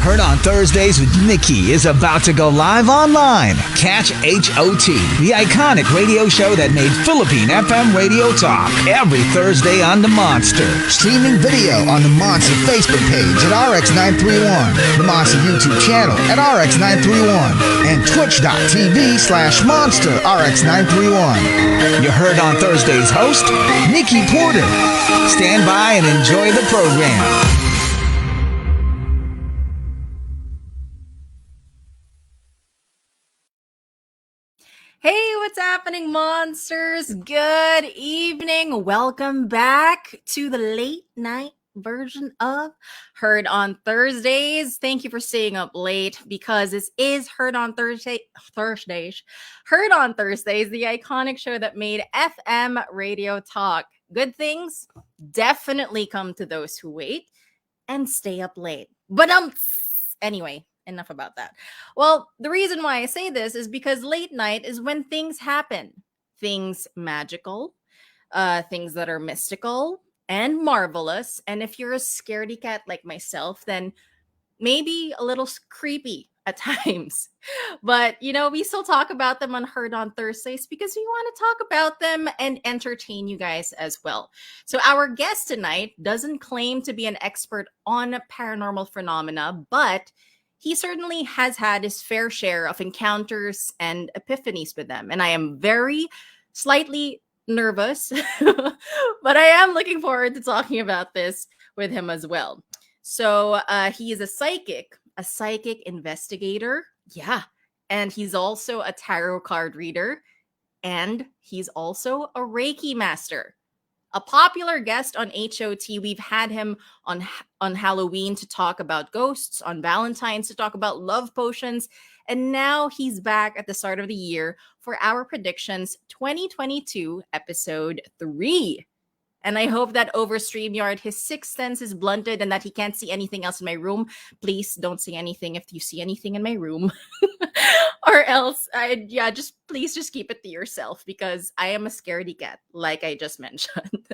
Heard on Thursdays with Nikki is about to go live online. Catch HOT, the iconic radio show that made Philippine FM radio talk, every Thursday on The Monster. Streaming video on the Monster Facebook page at RX931, the Monster YouTube channel at RX931, and twitch.tv/Monster RX931. You heard on Thursday's host, Nikki Porter. Stand by and enjoy the program. Hey, what's happening, monsters? Good evening. Welcome back to the late night version of Heard on Thursdays. Thank you for staying up late because this is Heard on Thursdays. Heard on Thursdays, the iconic show that made FM radio talk. Good things definitely come to those who wait and stay up late. But anyway, enough about that. Well, the reason why I say this is because late night is when things happen. Things magical, things that are mystical and marvelous. And if you're a scaredy cat like myself, then maybe a little creepy at times. But, we still talk about them on Heard on Thursdays because we want to talk about them and entertain you guys as well. So our guest tonight doesn't claim to be an expert on paranormal phenomena, but he certainly has had his fair share of encounters and epiphanies with them. And I am very slightly nervous, but I am looking forward to talking about this with him as well. So he is a psychic investigator. Yeah. And he's also a tarot card reader. And he's also a Reiki master. A popular guest on HOT. We've had him on Halloween to talk about ghosts, on Valentine's to talk about love potions, and now he's back at the start of the year for our predictions 2022 episode 3. And I hope that over StreamYard, his sixth sense is blunted and that he can't see anything else in my room. Please don't say anything if you see anything in my room. Or else, please just keep it to yourself because I am a scaredy cat, like I just mentioned.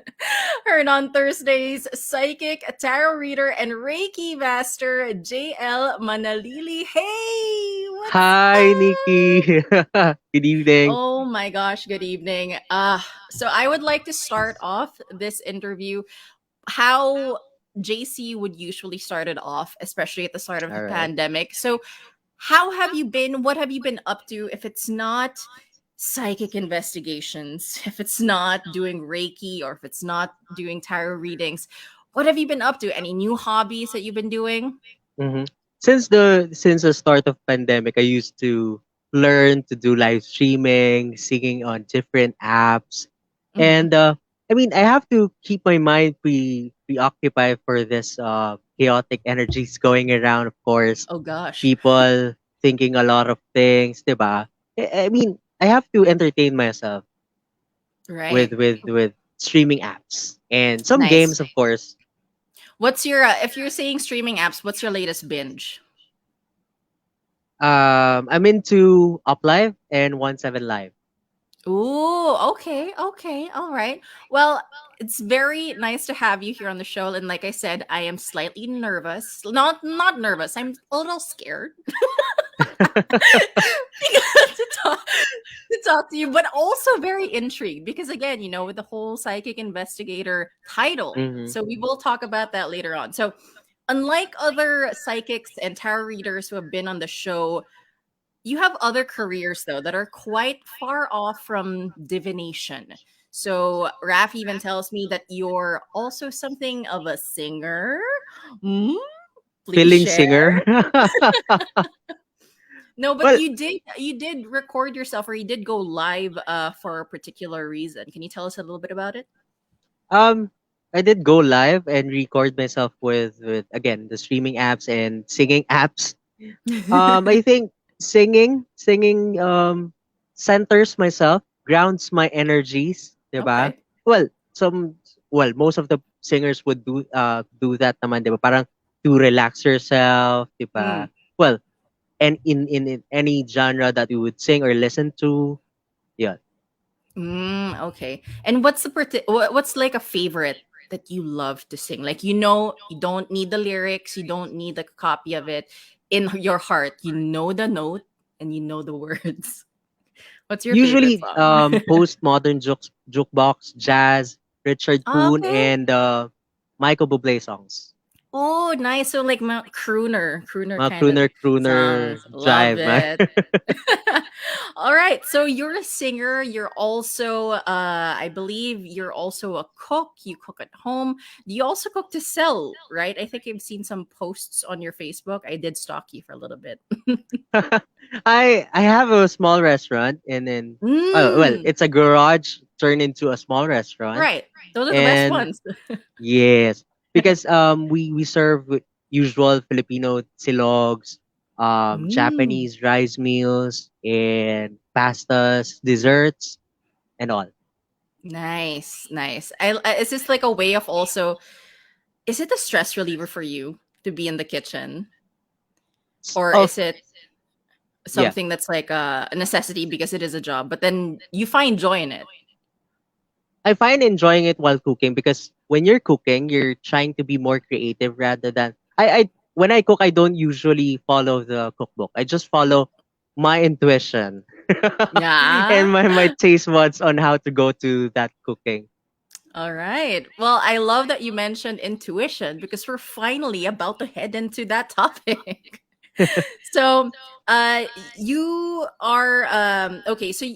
Heard on Thursdays, psychic, tarot reader, and Reiki master, JL Manalili. Hey! Hi, Nikki. Good evening. Oh my gosh, good evening. So I would like to start off this interview how JC would usually start it off, especially at the start of the pandemic. So how have you been? What have you been up to? If it's not psychic investigations, if it's not doing Reiki, or if it's not doing tarot readings, what have you been up to? Any new hobbies that you've been doing? Mm-hmm. Since the start of pandemic, I used to learn to do live streaming, singing on different apps, and I have to keep my mind preoccupied for this chaotic energies going around. Of course, oh gosh, people thinking a lot of things, diba? I have to entertain myself, right? With streaming apps and some Nice. games, of course. What's your if you're saying streaming apps, what's your latest binge? I'm into Up Live and 17 Live. Ooh, okay, all right. Well, it's very nice to have you here on the show, and like I said, I am slightly nervous. Not nervous. I'm a little scared to talk to you, but also very intrigued because, again, with the whole psychic investigator title. So we will talk about that later on. So, unlike other psychics and tarot readers who have been on the show, you have other careers, though, that are quite far off from divination. So Raf even tells me that you're also something of a singer. Please Feeling share. singer. No, but you did record yourself, or you did go live for a particular reason. Can you tell us a little bit about it? I did go live and record myself with again the streaming apps and singing apps. I think singing centers myself, grounds my energies, diba? Okay. Most of the singers would do that naman, diba? Parang to relax yourself, diba? Well, and in any genre that you would sing or listen to, yeah. Okay. And what's like a favorite that you love to sing? Like, you don't need the lyrics, you don't need a copy of it. In your heart, you know the note and you know the words. What's your favorite Usually, song? postmodern jukebox, jazz, Richard Poon, Okay. and Michael Bublé songs. Oh, nice. So like crooner Mga kind of crooner songs. Love jive, man. it. All right. So you're a singer. You're also, I believe you're also a cook. You cook at home. You also cook to sell, right? I think I've seen some posts on your Facebook. I did stalk you for a little bit. I have a small restaurant, and then well, Mm, it's a garage turned into a small restaurant. right. Those are the best And ones. yes, because we serve with usual Filipino silogs, Mm, Japanese rice meals, and pastas, desserts, and all. nice, nice. Is this like a way of also, is it a stress reliever for you to be in the kitchen? Or Oh is it yeah, something that's like a necessity because it is a job, but then you find joy in it? I find enjoying it while cooking, because when you're cooking, you're trying to be more creative rather than I when I cook, I don't usually follow the cookbook. I just follow my intuition and Yeah. my taste buds on how to go to that cooking. All right. Well, I love that you mentioned intuition because we're finally about to head into that topic. So, you are okay, so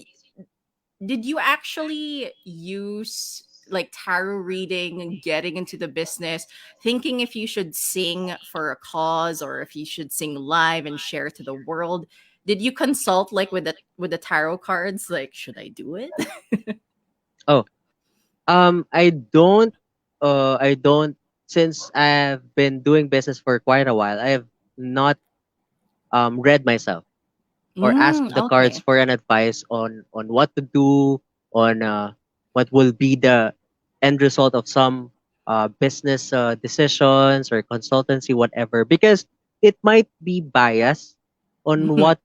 did you actually use like tarot reading and getting into the business, thinking if you should sing for a cause or if you should sing live and share to the world? Did you consult like with the tarot cards, like should I do it? Oh, I don't, since I've been doing business for quite a while, I have not read myself or asked the cards Okay. for an advice on what to do, on what will be the end result of some business decisions or consultancy, whatever, because it might be biased on Mhm. what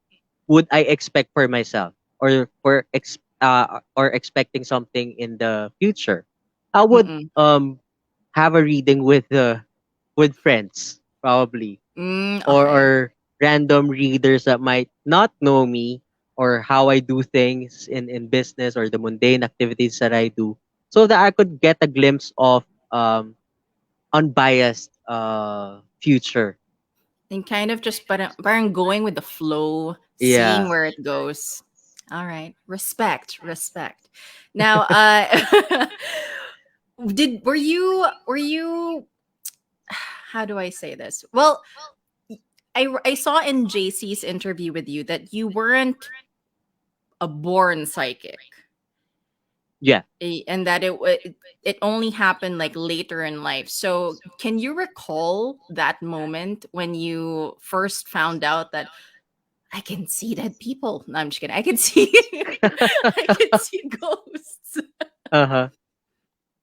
would I expect for myself, or or expecting something in the future. I would Mm-mm. have a reading with friends, probably, or Okay. random readers that might not know me or how I do things in business or the mundane activities that I do, so that I could get a glimpse of unbiased future. And kind of just parang going with the flow, seeing Yeah. where it goes. All right. Respect, respect. Now, did were you how do I say this? Well, I saw in JC's interview with you that you weren't a born psychic. Yeah. And that it only happened like later in life. So, can you recall that moment when you first found out that I can see dead people? No, I'm just kidding. I can see I can see ghosts. Uh-huh.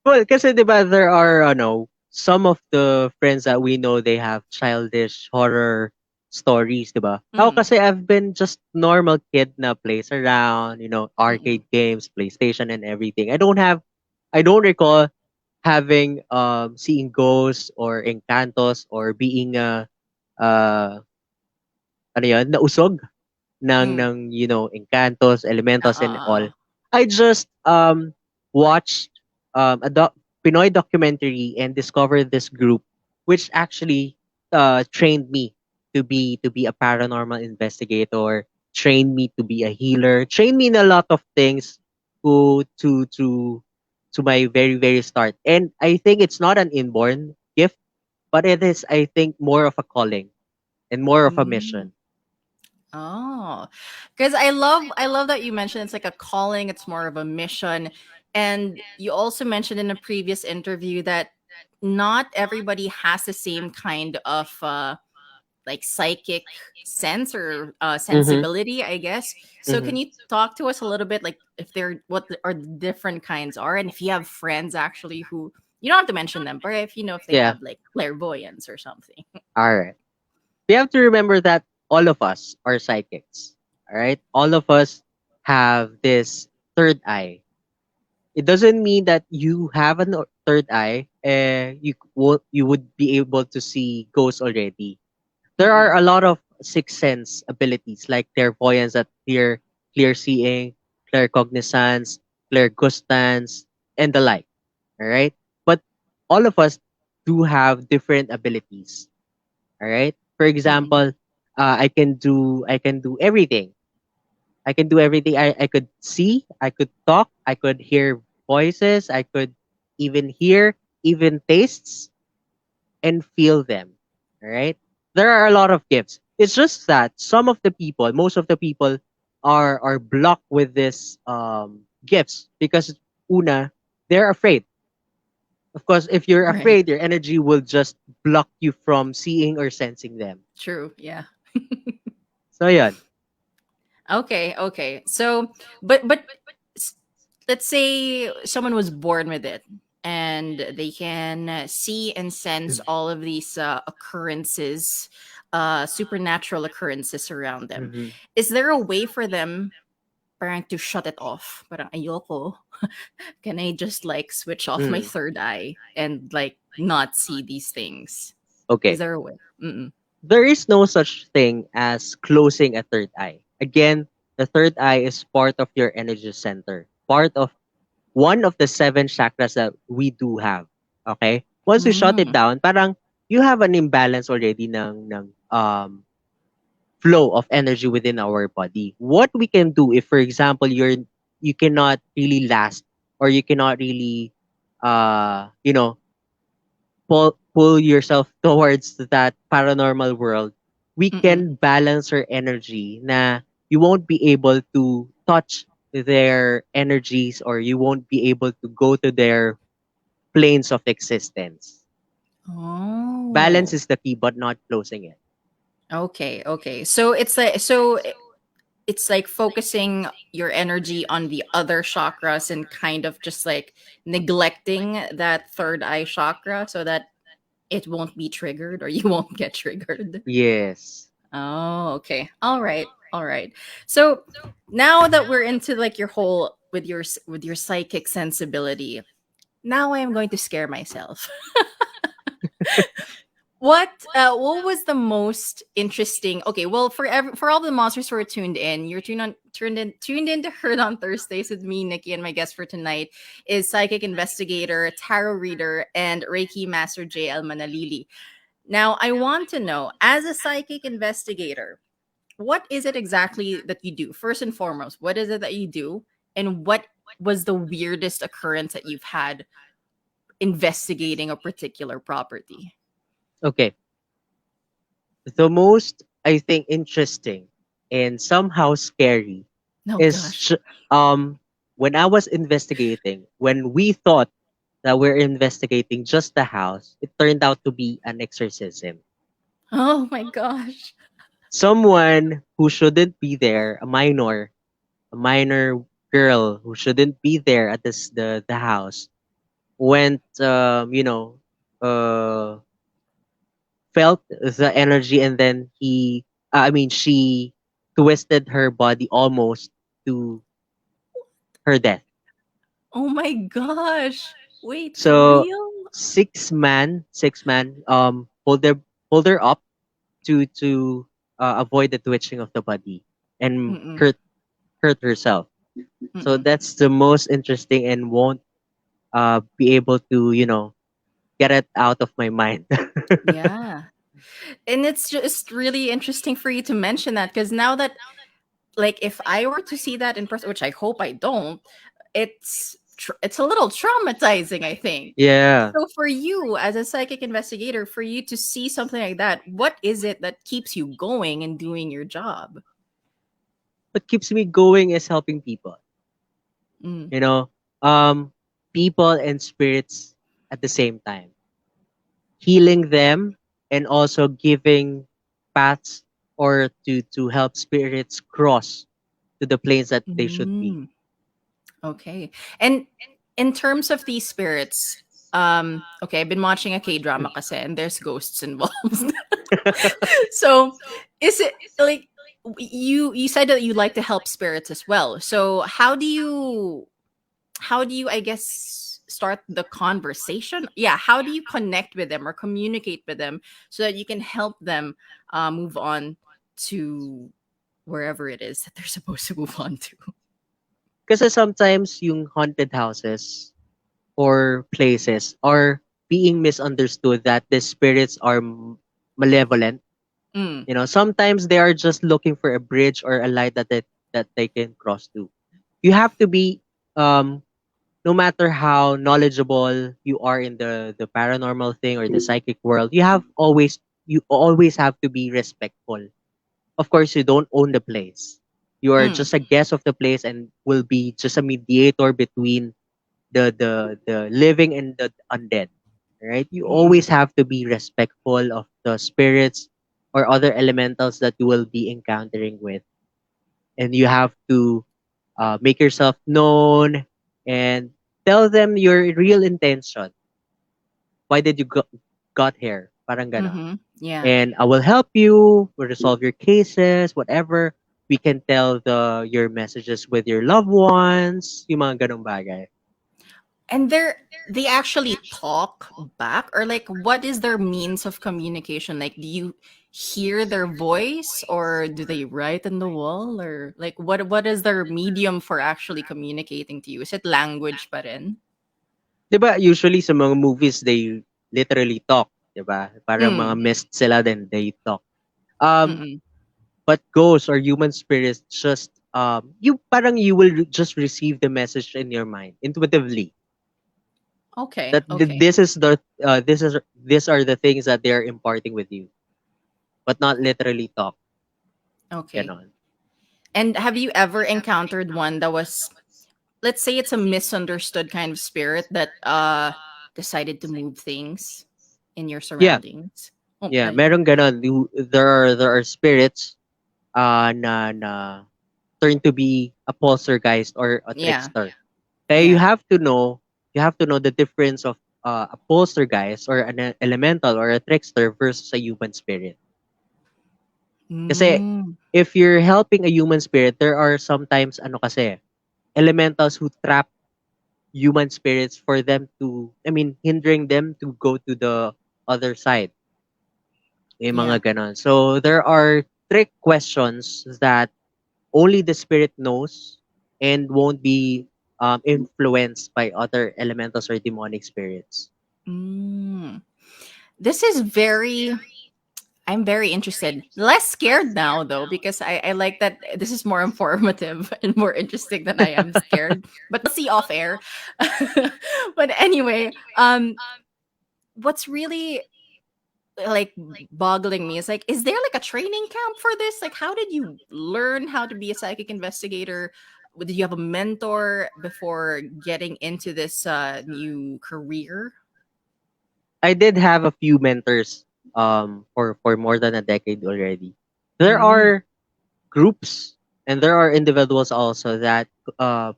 Well, kasi 'di ba, there are some of the friends that we know, they have childish horror stories, 'di ba? Ako Mm, kasi, I've been just normal kid na plays around, mm-mm, arcade games, PlayStation and everything. I don't recall having seeing ghosts or encantos or being uh ano 'yun, nausog mm. ng encantos, elementos and all. Oo. I just watched a Pinoy documentary and discovered this group, which actually trained me to be a paranormal investigator, trained me to be a healer, trained me in a lot of things to my very very start. And I think it's not an inborn gift, but it is, I think, more of a calling and more of a Mm. mission. Oh, because I love that you mentioned it's like a calling, it's more of a mission. And you also mentioned in a previous interview that not everybody has the same kind of like psychic sense or Mhm. sensibility, I guess. So can Mhm. you talk to us a little bit like if they're are the different kinds are, and if you have friends actually who, you don't have to mention them, but if you know if they Yeah. have like clairvoyance or something. All right. We have to remember that all of us are psychics. All right. All of us have this third eye. It doesn't mean that you have a third eye. You would be able to see ghosts already. There Mm-mm. are a lot of sixth sense abilities like clairvoyance, that clear seeing, claircognizance, clairgustance, and the like. All right, but all of us do have different abilities. All right. For Mm-mm. example, I can do everything. I can do everything. I could see, I could talk, I could hear voices, I could even hear, even tastes and feel them. All right. There are a lot of gifts. It's just that some of the people, most of the people are blocked with this gifts because una, they're afraid. Of course, if you're Right. afraid, your energy will just block you from seeing or sensing them. True. Yeah. So yeah. Okay. Okay. So, but s- let's say someone was born with it and they can see and sense all of these occurrences, supernatural occurrences around them. Mm-hmm. Is there a way for them parang to shut it off? Parang ayoko. Can I just like switch off my Mm. third eye and like not see these things? Is Okay. there a way? Mm-mm. There is no such thing as closing a third eye. Again, the third eye is part of your energy center, part of one of the seven chakras that we do have. Okay? Once you shut it Mm. down, parang you have an imbalance already ng flow of energy within our body. What we can do if, for example, you cannot really last, or you cannot really you know pull yourself towards that paranormal world, we Mm-mm. can balance our energy na you won't be able to touch their energies, or you won't be able to go to their planes of existence. Balance Oh. is the key, but not closing it. Okay, okay. It's like focusing your energy on the other chakras and kind of just like neglecting that third eye chakra so that it won't be triggered or you won't get triggered. Yes. Oh, okay. All right. All right. So now that we're into like your whole with with your psychic sensibility, now I am going to scare myself. What was the most interesting? Okay, well for all the monsters who are tuned in, you're tuned in to Heard on Thursdays with me, Nikki, and my guest for tonight is psychic investigator, tarot reader, and Reiki master JL Manalili. Now, I want to know, as a psychic investigator, what is it exactly that you do? First and foremost, what is it that you do, and what was the weirdest occurrence that you've had investigating a particular property? Okay. The most, I think, interesting and somehow scary Oh is gosh. when I was investigating, when we thought that we're investigating just the house, it turned out to be an exorcism. Oh my gosh. Someone who shouldn't be there, a minor girl who shouldn't be there at the house, went uh felt the energy, and then she twisted her body almost to her death. Oh my gosh. Wait, for So real? six man hold her up to avoid the twitching of the body and Mm-mm, hurt herself. So mm-mm. that's the most interesting and won't be able to get it out of my mind. Yeah. And it's just really interesting for you to mention that because now that, like, if I were to see that in person, which I hope I don't, it's a little traumatizing, I think. Yeah. So for you as a psychic investigator, for you to see something like that, what is it that keeps you going and doing your job? What keeps me going is helping people. Mm. You know, um, people and spirits at the same time, healing them and also giving paths, or to help spirits cross to the planes that they should be. Mm. Okay. And in terms of these spirits, okay, I've been watching a K-drama kasi and there's ghosts involved. So, is it like you said that you like to help spirits as well. So, how do you how do you, I guess, start the conversation? Yeah, how do you connect with them or communicate with them so that you can help them move on to wherever it is that they're supposed to move on to? Kasi sometimes yung haunted houses or places are being misunderstood that the spirits are malevolent. Mm, You know, sometimes they are just looking for a bridge or a light that they can cross to. You have to be um no matter how knowledgeable you are in the paranormal thing or the psychic world, you always have to be respectful. Of course, you don't own the place. You are mm, just a guest of the place and will be just a mediator between the living and the undead. Right? You mm, always have to be respectful of the spirits or other elementals that you will be encountering with, and you have to make yourself known and tell them your real intention. Why did you got here? Parang ganon. mm-hmm. Yeah. And I will help you. We'll resolve your cases, whatever. We can tell your messages with your loved ones. Yung mga ganong bagay. And they actually talk back, or like what is their means of communication? Like do you hear their voice, or do they write in the wall, or like what is their medium for actually communicating to you? Is it language pa rin? Diba, usually sa mga movies, they literally talk. Diba? Parang mga Mm. mist sila, then they talk. Um, Mm-mm. but ghosts or human spirits just, you will just receive the message in your mind intuitively. Okay, That okay, these are the things that they are imparting with you, but not literally talk. okay. Ganon. And have you ever encountered one that was, let's say it's a misunderstood kind of spirit that decided to move things in your Yeah, surroundings? yeah, Okay. meron ganon. There are spirits na turn to be a poltergeist or a Yeah. trickster. Kaya Yeah. you have to know the difference of a poltergeist or an elemental or a trickster versus a human spirit. Kasi Mm. if you're helping a human spirit, there are sometimes elementals who trap human spirits for them to, hindering them to go to the other side. Yung Yeah. mga ganon. So there are trick questions that only the spirit knows and won't be influenced by other elementals or demonic spirits. Mm. This is very, I'm very interested. Less scared now though, because I like that this is more informative and more interesting than I am scared. But we'll see off air. But anyway, what's really like boggling me is like, is there like a training camp for this? Like how did you learn how to be a psychic investigator? Did you have a mentor before getting into this new career? I did have a few mentors for more than a decade already. There Mm, are groups and there are individuals also that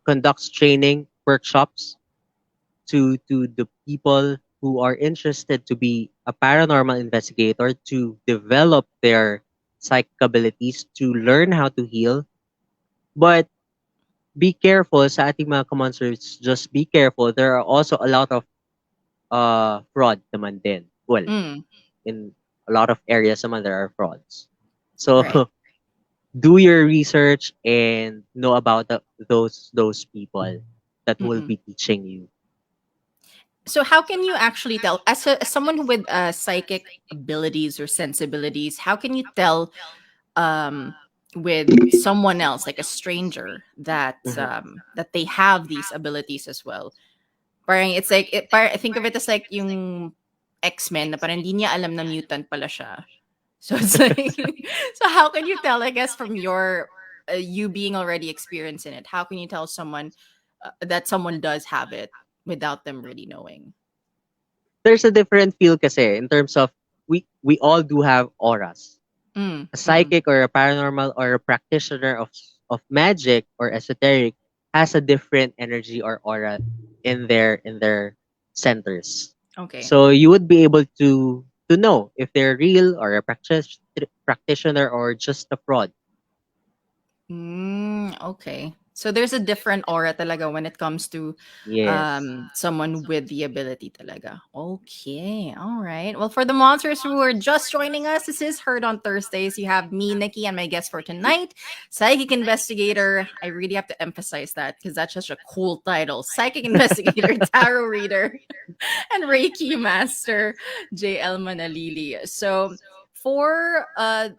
conducts training workshops to the people who are interested to be a paranormal investigator to develop their psychic abilities to learn how to heal. But be careful sa ating mga monsters, just be careful. There are also a lot of fraud naman din. Well, mm, in a lot of areas naman there are frauds. So right. do your research and know about those people that will Mm-mm. be teaching you. So how can you actually tell, as, as someone with psychic abilities or sensibilities, how can you tell um with someone else, like a stranger, that Mhm. that they have these abilities as well? Parang it's like I think of it as like yung X-Men na parang hindi niya alam na mutant pala siya. So it's like, so how can you tell, I guess, from your you being already experienced in it, how can you tell someone that someone does have it without them really knowing? There's a different feel kasi in terms of we all do have auras. Mm, A mm, psychic or a paranormal or a practitioner of magic or esoteric has a different energy or aura in their centers. okay. So you would be able to know if they're real or a practitioner or just a fraud. Okay. So there's a different aura talaga when it comes to Yes. someone with the ability talaga. Okay, all right. Well, for the monsters who are just joining us, this is Heard on Thursdays. You have me, Nikki, and my guest for tonight, Psychic Investigator. I really have to emphasize that because that's just a cool title. Psychic Investigator, Tarot Reader, and Reiki Master, JL Manalili. So for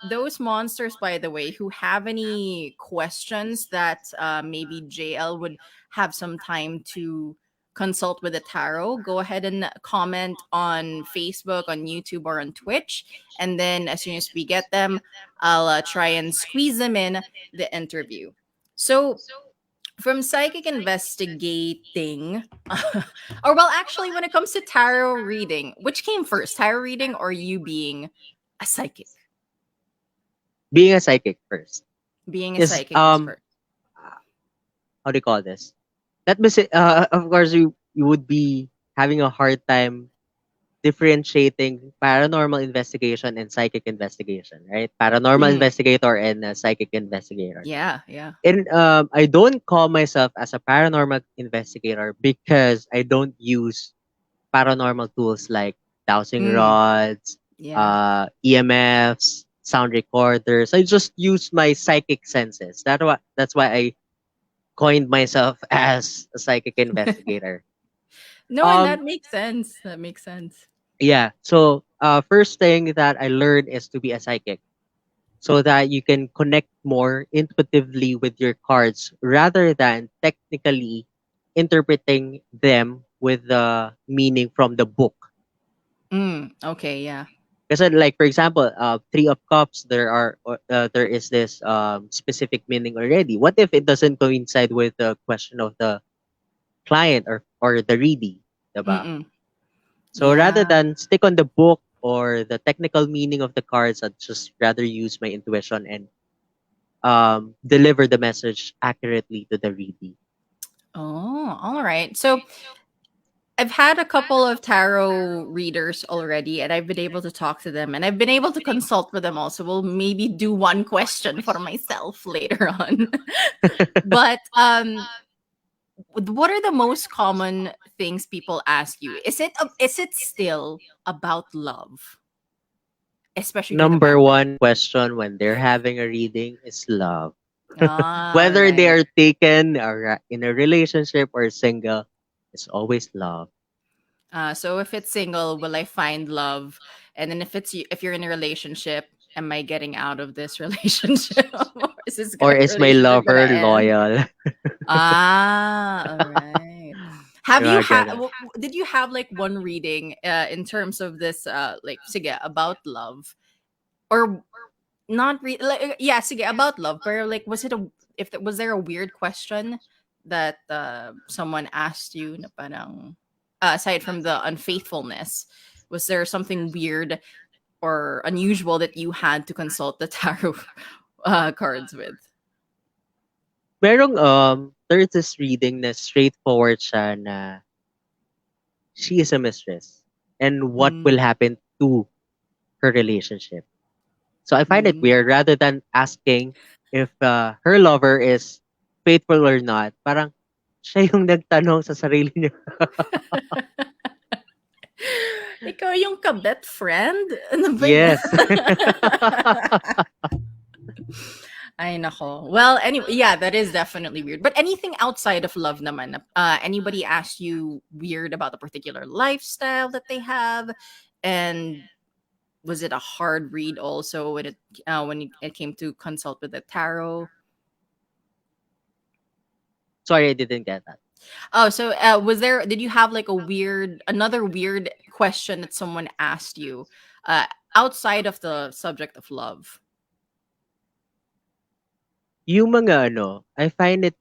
those monsters, by the way, who have any questions that maybe JL would have some time to consult with the tarot, go ahead and comment on Facebook, on YouTube, or on Twitch. And then as soon as we get them, I'll try and squeeze them in the interview. So from psychic investigating, or well, actually, when it comes to tarot reading, which came first, tarot reading or you being a psychic? Being a psychic first Being a is psychic is first. how do you call this? That of course you would be having a hard time differentiating paranormal investigation and psychic investigation, right? Paranormal Mhm. investigator and a psychic investigator. Yeah, yeah. And I don't call myself as a paranormal investigator because I don't use paranormal tools like dowsing Mm, rods, yeah. EMFs, sound recorders. I just use my psychic senses. That's why I coined myself as a psychic investigator. No, and that Um, makes sense. That makes sense. yeah. So, first thing that I learned is to be a psychic, so that you can connect more intuitively with your cards rather than technically interpreting them with the meaning from the book. Okay, yeah. Because like for example, Three of Cups, there is this specific meaning already. What if it doesn't coincide with the question of the client or the reading, diba? Mm-mm. So rather Yeah. than stick on the book or the technical meaning of the cards, I'd just rather use my intuition and deliver the message accurately to the readee. Oh, all right. So I've had a couple of tarot readers already, and I've been able to talk to them, and I've been able to consult with them also. We'll maybe do one question for myself later on. But what are the most common things people ask you? Is it still about love, especially for the Number men? one question when they're having a reading is love. All Whether they right. are taken or in a relationship or single, it's always love. So if it's single, will I find love? And then if you're in a relationship, am I getting out of this relationship? Or is this Or is my relationship gonna lover end? loyal? Ah, all right. Have Yung you mga had? ganun. Did you have like one reading in terms of this like sige about love or not like yeah sige about love, but like was it a was there a weird question that someone asked you na parang aside from the unfaithfulness, was there something weird or unusual that you had to consult the tarot cards with? There's this reading na straightforward siya na she is a mistress and what Mm. will happen to her relationship. So I find it Mm. weird rather than asking if her lover is faithful or not. Parang siya yung nagtanong sa sarili niya. Ikaw yung kabet friend? Ano ba yan? Yes. Ay, nako. Well, anyway, yeah, that is definitely weird. But anything outside of love naman, anybody asked you weird about a particular lifestyle that they have? And was it a hard read also when it came to consult with the tarot? Sorry, I didn't get that. Oh, so did you have like another weird question that someone asked you uh, outside of the subject of love? Yung mga I find it,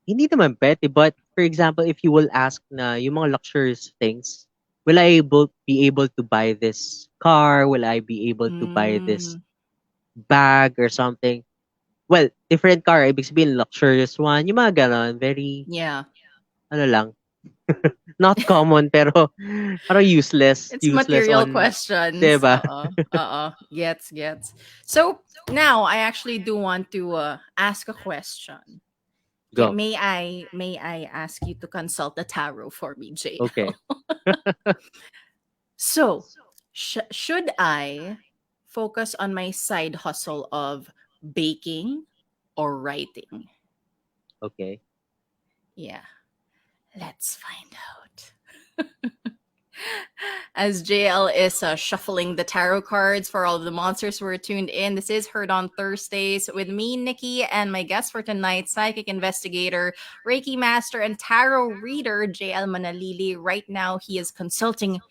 hindi naman petty, but for example, if you will ask na yung mga luxurious things, will I be able to buy this car? Will I be able to buy this Mm, bag or something? Well, different car, ibig sabihin luxurious one, yung mga ganon, very, yeah. ano lang, not common, pero parang It's useless material on, questions. 'di ba? Gets. So now I actually do want to ask a question. Okay, Go. may I ask you to consult the tarot for me, Okay. JL? So, should I focus on my side hustle of baking or writing? Okay. Yeah, let's find out. As JL is shuffling the tarot cards for all of the monsters who are tuned in, this is Heard on Thursdays with me, Nikki, and my guest for tonight, psychic investigator, Reiki master, and tarot reader, JL Manalili. Right now, he is consulting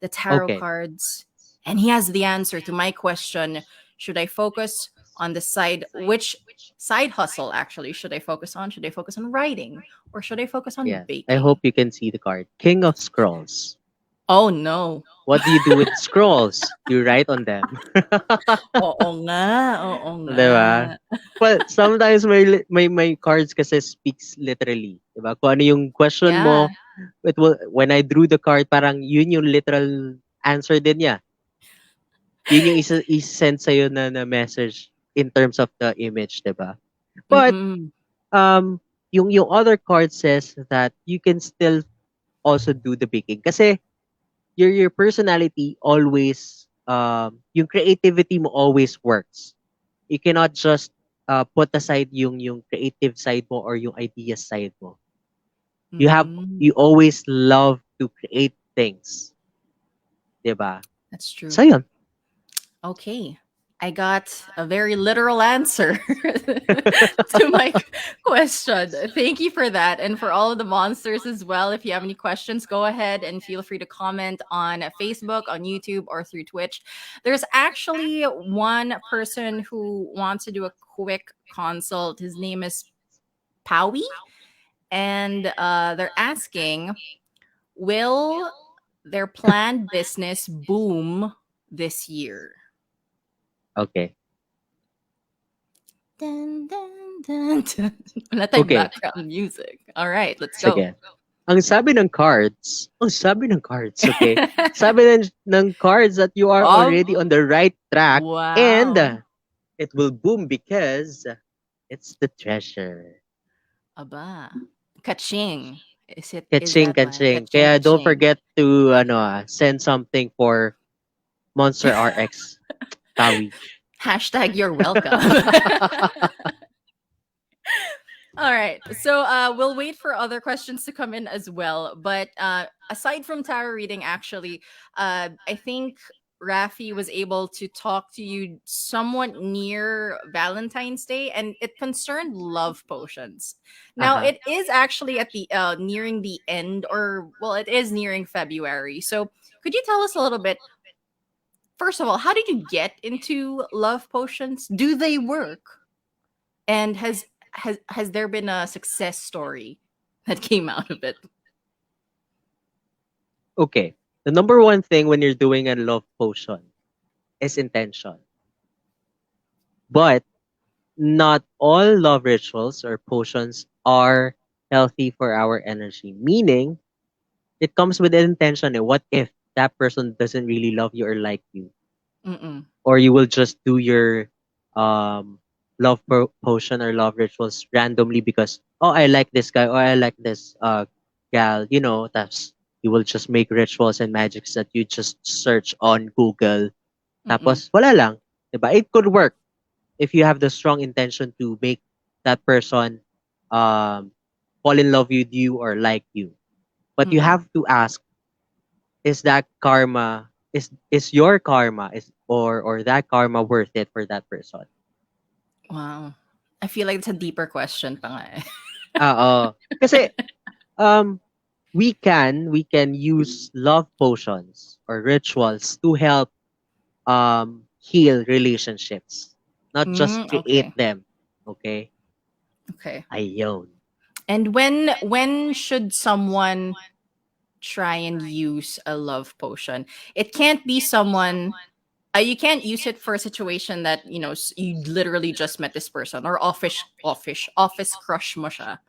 the tarot Okay. cards, and he has the answer to my question: should I focus on the side? Which side hustle actually should I focus on? Should I focus on writing or should I focus on Yes. I baking? hope you can see the card. King of Scrolls. Oh no. What do you do with scrolls? You write on them. Oo nga, oo nga. 'Di ba? Well, sometimes my cards kasi speaks literally, 'di ba? Kung ano yung question Yeah. mo, it will when I drew the card parang yun yung literal answer din niya. Yun yung i-send sa'yo na message in terms of the image, 'di ba? But Mm-mm. yung other card says that you can still also do the baking kasi your personality always yung creativity mo always works. You cannot just put aside yung creative side mo or yung idea side mo. You Mm. always love to create things, 'di ba? That's true. So yun. Okay. I got a very literal answer to my question. Thank you for that. And for all of the monsters as well. If you have any questions, go ahead and feel free to comment on Facebook, on YouTube, or through Twitch. There's actually one person who wants to do a quick consult. His name is Powie. And they're asking, will their planned business boom this year? Okay. Dun, dun, dun, dun. Wala tayong Okay. background music. All right, let's go. Sige. Ang sabi ng cards, okay? Sabi ng cards that you are Oh, already on the right track and wow. it will boom because it's the treasure. Aba. Kaching. Is Kaching, that one? kaching. Kaching, Kaya don't kaching. forget to send something for Monster RX Tawi. Hashtag you're welcome. All right. So we'll wait for other questions to come in as well. But aside from tarot reading, actually, I think Rafi was able to talk to you somewhat near Valentine's Day, and it concerned love potions. Now Uh-huh. it is actually at the nearing the end, or well, it is nearing February. So could you tell us a little bit? First of all, how did you get into love potions? Do they work? And has there been a success story that came out of it? Okay. The number one thing when you're doing a love potion is intention. But not all love rituals or potions are healthy for our energy. Meaning, it comes with an intention. What if that person doesn't really love you or like you? Mm-mm. Or you will just do your love potion or love rituals randomly because, oh, I like this guy or I like this gal, that's you will just make rituals and magics that you just search on Google. Mm-mm. Tapos, wala lang. Diba? It could work if you have the strong intention to make that person um, fall in love with you or like you. But you Mm-mm. have to ask, is that karma is your karma is or that karma worth it for that person? Wow. I feel like it's a deeper question pa nga eh. Oo. Kasi um we can use love potions or rituals to help heal relationships, not just create Okay. them. Okay? Okay. Ayun. And when should someone try and use a love potion? It can't be someone you can't use it for a situation that you literally just met this person or office crush mo siya.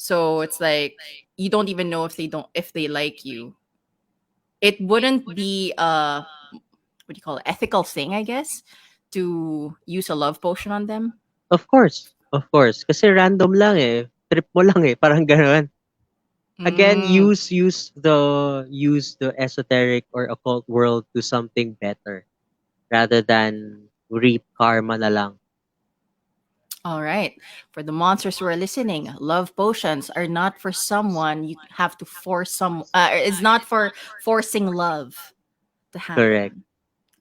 So it's like you don't even know if they like you. It wouldn't be what do you call it, ethical thing, I guess, to use a love potion on them. Of course. Of course, kasi random lang eh. Trip mo lang eh, parang gano'n. Again, Mm. use the esoteric or occult world to something better rather than reap karma na lang. All right. For the monsters who are listening, love potions are not for someone you have to force some. It's not for forcing love to Correct. happen.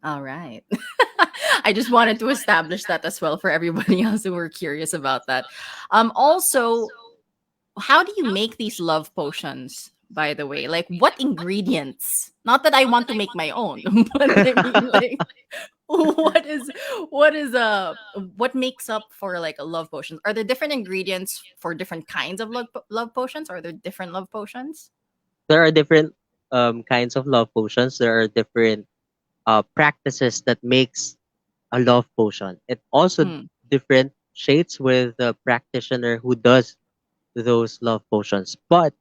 All right. I just wanted to establish that as well for everybody else who were curious about that. Also, how do you make these love potions? By the way, like what ingredients? Not that I want to make my own, but I mean, like, what is what makes up for like a love potion? Are there different ingredients for different kinds of love potions? Are there different love potions? There are different kinds of love potions. There are different practices that makes a love potion. It also Mm. different shades with the practitioner who does those love potions. But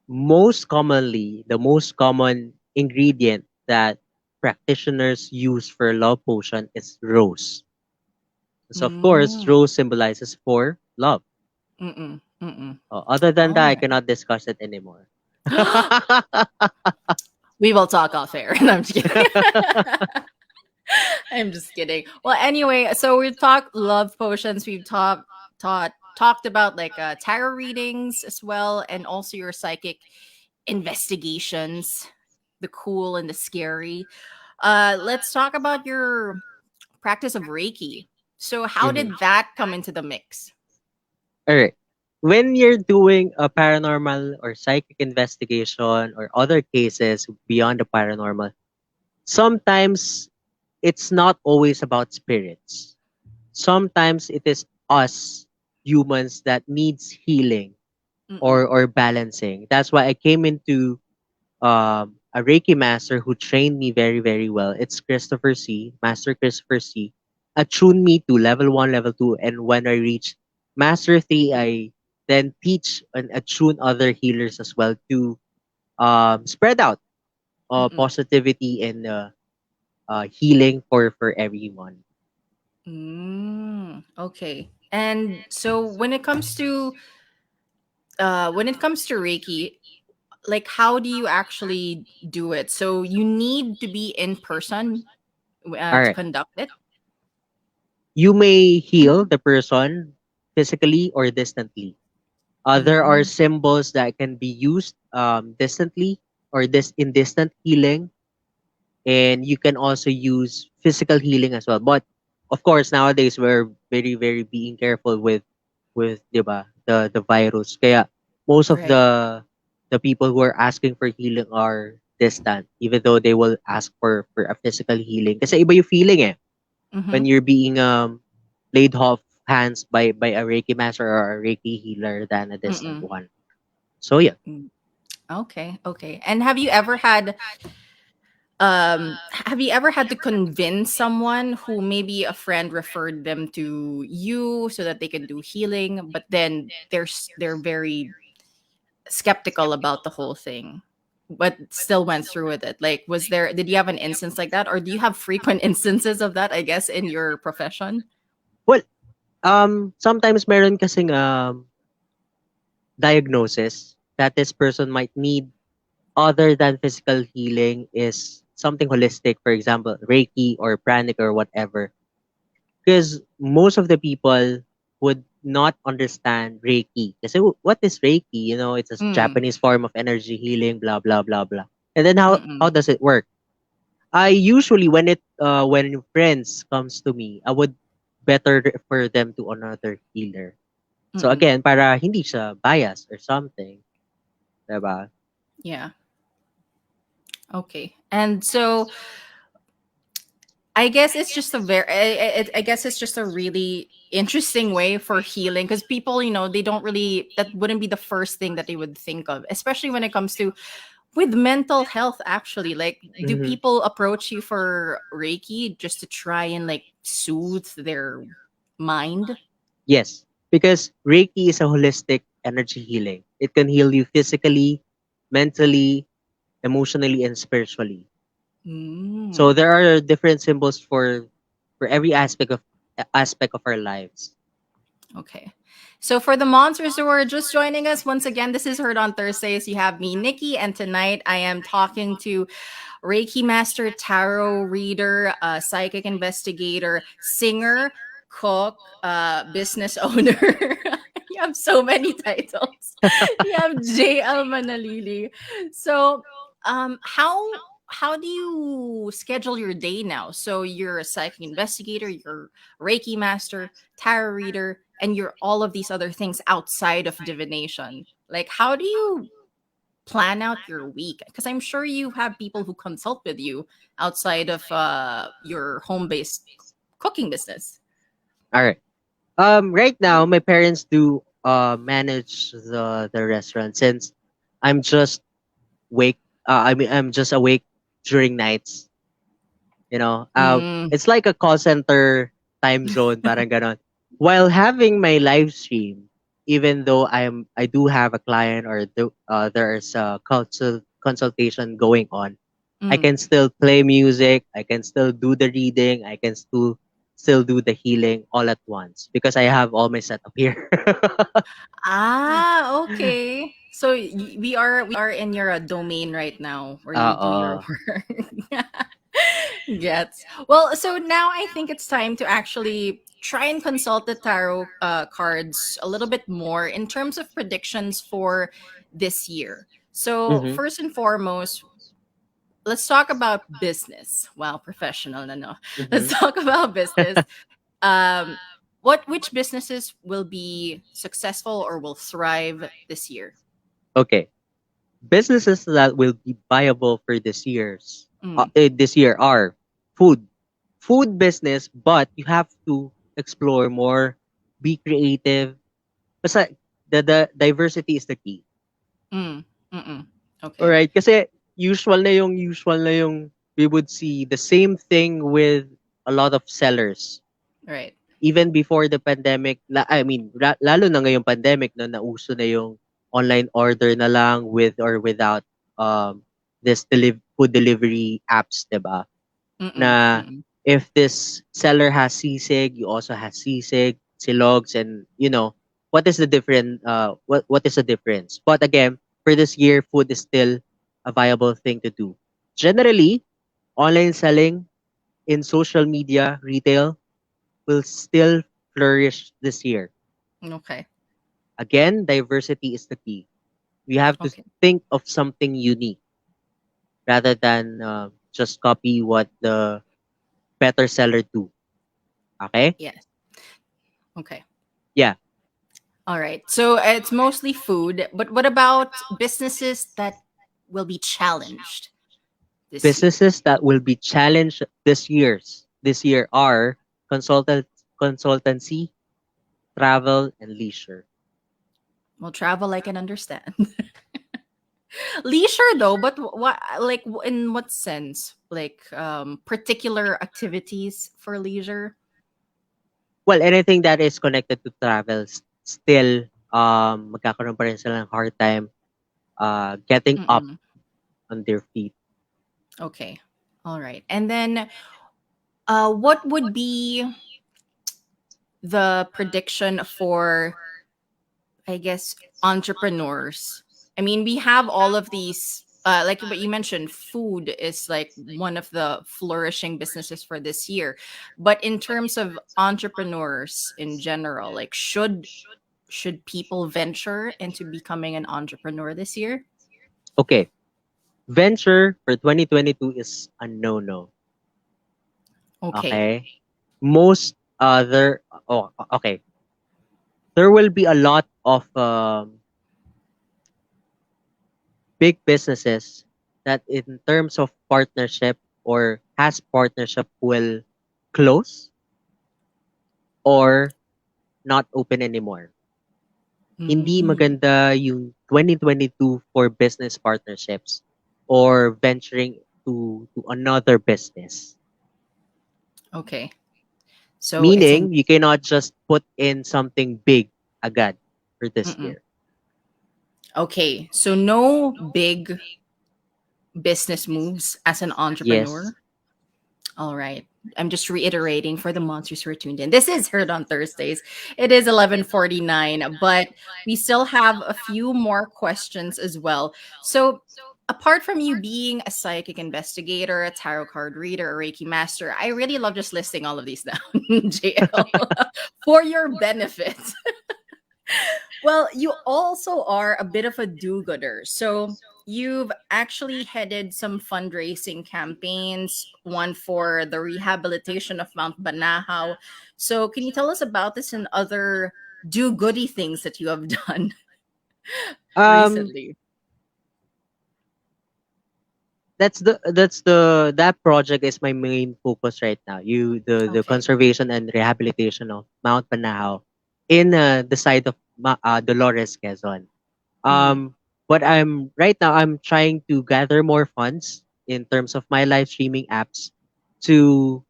most commonly, the most common ingredient that practitioners use for love potion is rose. So of course, Mm. rose symbolizes for love. Mm-mm. Mm-mm. Other than All that, I right. cannot discuss it anymore. We will talk off air. No, I'm just kidding. I'm just kidding. Well, anyway, so we've talked love potions. We've talked about like tarot readings as well, and also your psychic investigations, the cool and the scary. Let's talk about your practice of Reiki. So, how Mhm. did that come into the mix? All right. When you're doing a paranormal or psychic investigation or other cases beyond the paranormal, sometimes it's not always about spirits. Sometimes it is us humans that needs healing Mm-mm. or balancing. That's why I came into a Reiki master who trained me very, very well. It's Christopher C, Master Christopher C. Attuned me to level 1, level 2, and when I reach Master 3, I then teach and attune other healers as well to spread out Mm-mm. positivity and healing for everyone. Okay. And so when it comes to Reiki, like how do you actually do it? So you need to be in person All to right. conduct it. You may heal the person physically or distantly. There are Mm, symbols that can be used distantly or this in distant healing, and you can also use physical healing as well. But of course, nowadays we're very very being careful with 'di ba, the virus. Kaya most of right. the people who are asking for healing are distant, even though they will ask for a physical healing. Kasi iba yung feeling eh Mm-hmm. when you're being laid off hands by a Reiki master or a Reiki healer than a distant Mm-mm. one. So yeah. Mm. Okay. Okay. And have you ever had to convince someone who maybe a friend referred them to you so that they can do healing, but then they're very skeptical about the whole thing, but still went through with it? Like, did you have an instance like that, or do you have frequent instances of that? I guess in your profession. Well, sometimes meron kasing diagnosis that this person might need other than physical healing is something holistic, for example, Reiki or pranic or whatever. Because most of the people would not understand Reiki. Kasi what is Reiki? You know, it's a Mm, Japanese form of energy healing, blah blah blah blah. And then how mm-mm, does it work? I usually when friends comes to me, I would better refer them to another healer. So mm-mm. again, para hindi siya bias or something, 'di ba? Yeah. Okay. And so I guess it's just a I guess it's just a really interesting way for healing, because people, they don't really, that wouldn't be the first thing that they would think of, especially when it comes to with mental health. Actually, like, do Mhm. people approach you for Reiki just to try and like soothe their mind? Yes, because Reiki is a holistic energy healing. It can heal you physically, mentally, emotionally, and spiritually. So Mm. there are different symbols for every aspect of our lives. Okay. So for the monsters who are just joining us, once again, this is Heard on Thursdays. You have me, Nikki, and tonight I am talking to Reiki Master, Tarot Reader, Psychic Investigator, Singer, Cook, Business Owner. You have so many titles. You have JL Manalili. So, how do you schedule your day now? So you're a psychic investigator, you're Reiki Master, Tarot Reader, and you're all of these other things outside of divination. Like, how do you plan out your week? Because I'm sure you have people who consult with you outside of your home-based cooking business. All right. Right now, my parents do manage the restaurant since I'm just wake. I'm just awake during nights. Mm, It's like a call center time zone, parang ganon. While having my live stream, even though I do have a client or there's a consultation going on, I mm. can still play music, I can still do the reading, I can still do the healing all at once because I have all my setup here. Ah, okay. So we are in your domain right now where you do your Oo. work. Gets. Well, so now I think it's time to actually try and consult the tarot cards a little bit more in terms of predictions for this year. So Mhm. first and foremost, let's talk about business. Wow, professional, no. Let's Mhm. talk about business. Um, which businesses will be successful or will thrive this year? Okay. Businesses that will be viable for Mm, this year are food. Food business, but you have to explore more, be creative. Basta the diversity is the key. mm, mm-mm. Okay, Alright? Kasi usual na yung we would see the same thing with a lot of sellers. right. Even before the pandemic, lalo na ngayong pandemic no, nauso na yung online order na lang with or without this food delivery apps, 'di ba? Mm-mm, Na mm-mm. if this seller has sisig, you also have sisig, silogs, and what is the what is the difference? But again, for this year, food is still a viable thing to do. Generally, online selling in social media, retail will still flourish this year. Okay, Again, diversity is the key. We have to okay. think of something unique rather than just copy what the better seller do. Okay? Yes. Okay. Yeah. All right. So it's mostly food, but what about businesses that will be challenged this year? Businesses that will be challenged this year are consultancy, travel, and leisure. Well, travel I can understand. Leisure though, but what like in what sense? Like particular activities for leisure? Well, anything that is connected to travel still magkakaroon pa rin sila ng hard time getting up Mm-mm. on their feet. Okay. All right. And then what would be the prediction for, I guess, entrepreneurs? I mean, we have all of these, like what you mentioned, food is like one of the flourishing businesses for this year. But in terms of entrepreneurs in general, like should people venture into becoming an entrepreneur this year? Okay, venture for 2022 is a no-no. Okay. Okay? Most other oh okay, there will be a lot of big businesses that in terms of partnership or has partnership will close or not open anymore. Hindi Mm, maganda yung 2022 for business partnerships or venturing to another business. okay. So it's in. Meaning, you cannot just put in something big agad for this Mm-mm. year. Okay. So no big business moves as an Yes. entrepreneur. All right. I'm just reiterating for the monsters who are tuned in. This is Heard on Thursdays. It is 11:49, but we still have a few more questions as well. So, apart from you being a psychic investigator, a tarot card reader, a Reiki master, I really love just listing all of these down, JL, for your benefit. Well, you also are a bit of a do-gooder. So you've actually headed some fundraising campaigns, one for the rehabilitation of Mount Banahaw. So can you tell us about this and other do-goody things that you have done Um, recently? that project is my main focus right now. The Okay. conservation and rehabilitation of Mount Banahaw in the side of Dolores, Quezon. Mm, Um, but I'm trying to gather more funds in terms of my live streaming apps to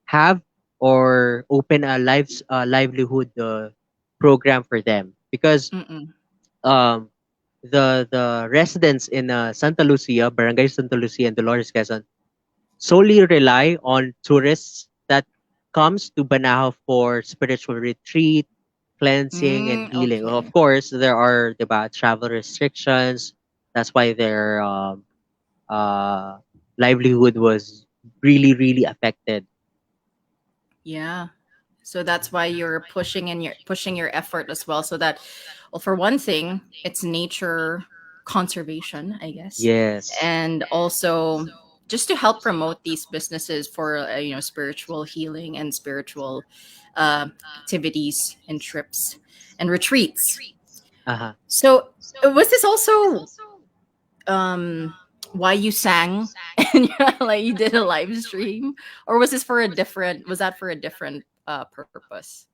have or open a livelihood program for them, because mm-mm, um the residents in Santa Lucia, Barangay Santa Lucia and Dolores, Quezon, solely rely on tourists that comes to Banahaw for spiritual retreat, cleansing, and healing. Of okay. course, there are diba, travel restrictions. That's why their uh, livelihood was really affected. Yeah. So that's why you're pushing your effort as well, so that, well, for one thing, it's nature conservation, I guess, Yes. and also just to help promote these businesses for spiritual healing and spiritual uh, activities and trips and retreats. Uh-huh. So was this also um why you sang and like you did a live stream, or was this for a different was that for a different purpose?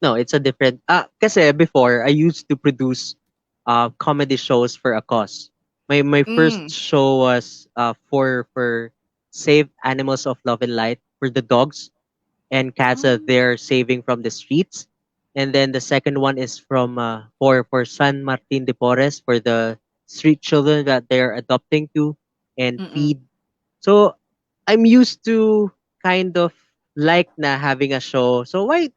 No, it's a different. Kasi before I used to produce comedy shows for a cause. My first Mm. show was for Save Animals of Love and Light, for the dogs and cats that Oh. they're saving from the streets. And then the second one is from for San Martin de Porres, for the street children that they're adopting to and Mm-mm. feed. So I'm used to kind of like na having a show. So why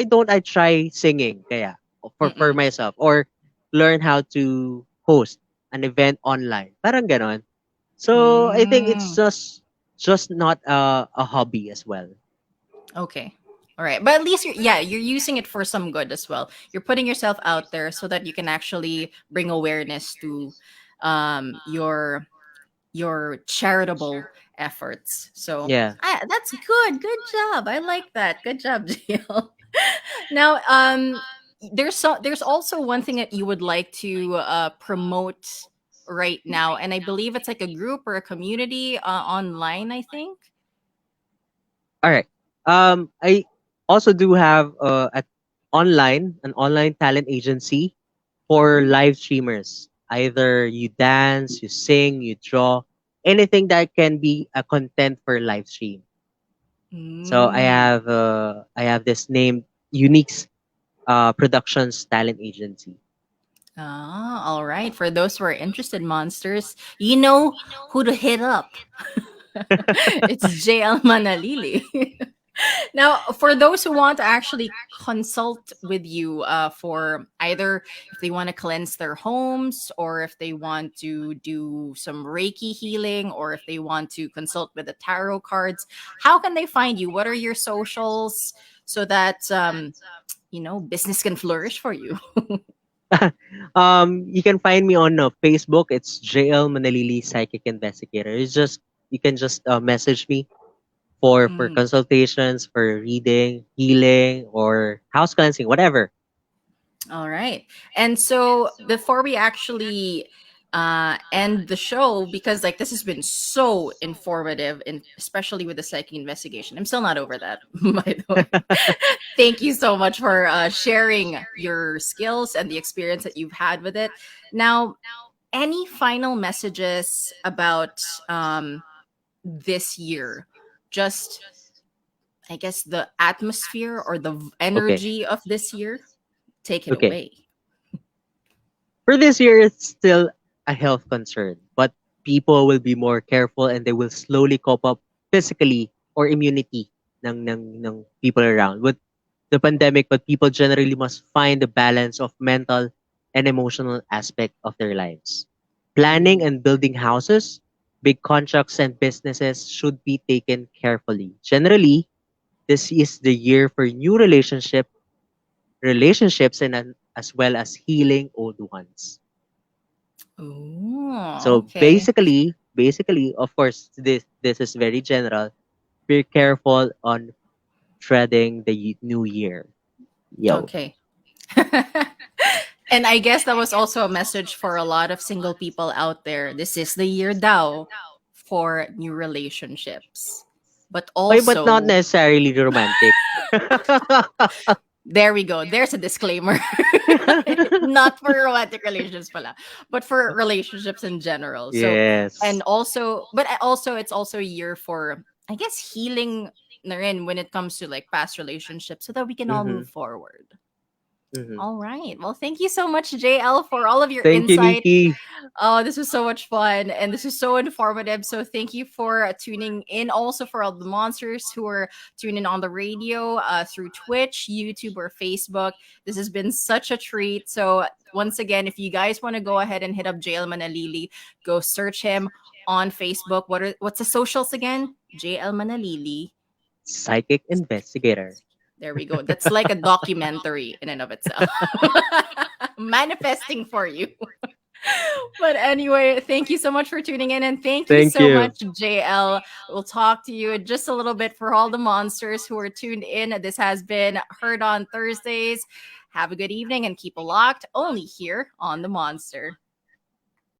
don't I try singing kaya for Mm-mm. myself, or learn how to host an event online. Parang ganon. So I think it's Mm. just not a hobby as well. Okay. All right. But at least you're using it for some good as well. You're putting yourself out there so that you can actually bring awareness to your charitable efforts. So Yeah. that's good. Good job. I like that. Good job, Jill. Now, there's also one thing that you would like to promote right now, and I believe it's like a group or a community online, I think. All right. I also do have an online talent agency for Oh. live streamers. Either you dance, you sing, you draw, anything that can be a content for live stream. So Mm. I have this named Unique's Productions Talent Agency. Ah, all right. For those who are interested, monsters, you know who to hit up. It's JL Manalili. Now, for those who want to actually consult with you for either if they want to cleanse their homes, or if they want to do some Reiki healing, or if they want to consult with the tarot cards, how can they find you? What are your socials so that business can flourish for you? You can find me on Facebook. It's JL Manalili Psychic Investigator. You can just message me for Mm. consultations, for reading, healing, or house cleansing, whatever. All right. And so before we actually end the show, because like this has been so informative, and especially with the psychic investigation, I'm still not over that, by the way. Thank you so much for sharing your skills and the experience that you've had with it. Now, any final messages about this year? Just, I guess, the atmosphere or the Okay. energy of this year? Take it Okay. away. For this year, it's still a health concern, but people will be more careful and they will slowly cope up physically or immunity ng people around. With the pandemic, but people generally must find the balance of mental and emotional aspect of their lives. Planning and building houses, big contracts and businesses should be taken carefully. Generally, this is the year for new relationships and as well as healing old ones. Oh, So okay. basically, of course, this is very general. Be careful on treading the new year. Yo. Okay. And I guess that was also a message for a lot of single people out there. This is the year Dao for new relationships. But Okay, but not also, necessarily romantic. there we go. There's a disclaimer. Not for romantic relationships pala, but for relationships in general. So, Yes. and also, but also it's also a year for, I guess, healing na rin when it comes to like past relationships so that we can all Mm-hmm. move forward. Mm-hmm. All right. Well, thank you so much, JL, for all of your Thank you, insight. Nikki. Oh, this was so much fun and this is so informative. So, thank you for tuning in. Also, for all the monsters who are tuning on the radio through Twitch, YouTube, or Facebook. This has been such a treat. So, once again, if you guys want to go ahead and hit up JL Manalili, go search him on Facebook. What's the socials again? JL Manalili. Psychic investigator. There we go. That's like a documentary in and of itself. Manifesting for you. But anyway, thank you so much for tuning in and thank you Thank so you. much, JL. We'll talk to you in just a little bit for all the monsters who are tuned in. This has been Heard on Thursdays. Have a good evening and keep it locked only here on The Monster.